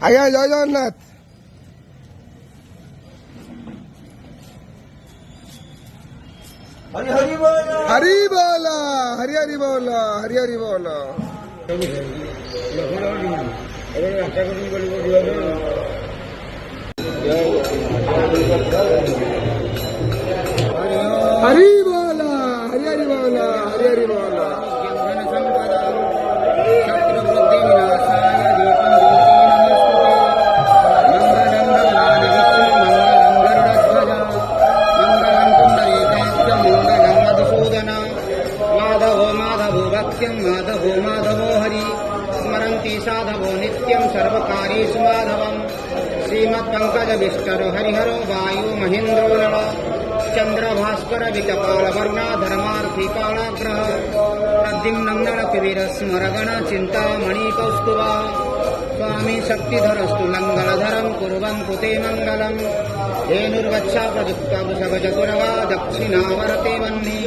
ଆଜ୍ଞା ଜୟ ଜଗନ୍ନାଥ। हरि हरि बोल। हरि बोल हरि हरि बोल हरि हरि बोल। हरि बोल हरि हरि बोल हरि हरि बोल। माधवो माधवो हरि स्मरन्ति साधवो नित्यं सर्वकार्येषु माधवम् श्रीमत्पङ्कजविष्टरो हरिहरो वायु महेन्द्रो नव चन्द्रभास्कर विकपाल वर्णा धर्मार्थी कालाग्रह प्रद्युम्नं नरकुबेर स्मरगण चिन्तामणि कौस्तुभा स्वामी शक्तिधरस्तु लङ्गलधरं कुर्वन्तु ते मङ्गलम् धेनुर्वच्छा प्रयुक्ता वृषभचतुरगा दक्षिणावरते वह्नि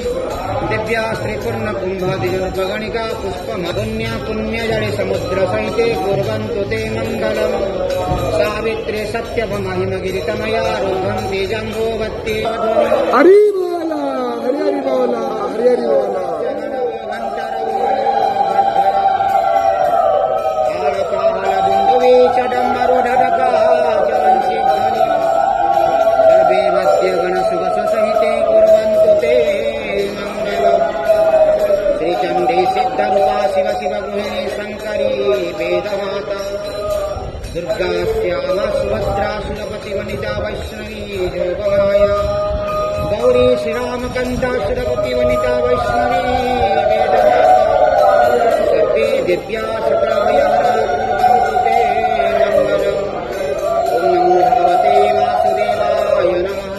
दिव्या श्रीपूर्णकुम्भदिजुर्गणिका पुष्पमपुण्या पुण्यजले समुद्रसहिते कुर्वन्तु ते मङ्गलम् सावित्रे सत्यभमहिमगिरितमया रोहन्ति जम्बोवत्ति हरि बोल हरि हरि बोल हरि हरि बोल। शिव शिव गृहिणी शंकरी वेदमाता दुर्गा श्यामा सुभद्रा सुरपति वनिता वैष्णवी योगमाया गौरी श्रीरामकंठा सुरपति वनिता वैष्णवी वेदमाता सर्वे दिव्या सकलमयारा कुर्वन्तु ते मंगलम्। ओम नमो भगवते वासुदेवाय नमः।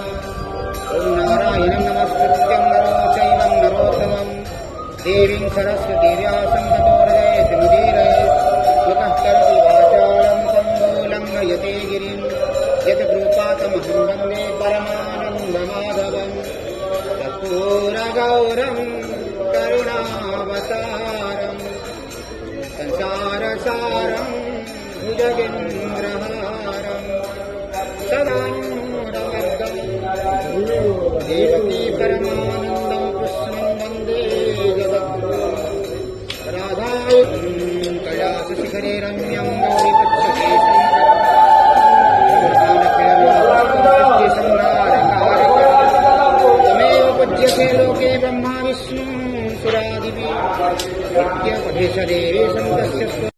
ओम नारायणं नमस्कृत्यं नरो चैव नरोत्तमम् देवीं सरस्वती व्यासं ततो हृदयेमुदीरयेत् स्वतः करोति वाचालं सम्मूलङ्घयते गिरिं यत्कृपातमहं वन्दे परमानन्दमाधवम् कर्पूरगौरं करुणावतारं संसारसारं भुजगेन्द्रहारं सदानन्दवर्धं देवकी परमानन्दं कृष्णं वन्दे कैलासशिखरे रम्यं गौरीपक्षे तमेव पूज्यते लोके ब्रह्मा विष्णु सुरादिभिः नित्यपठेश देवे सन्तस्य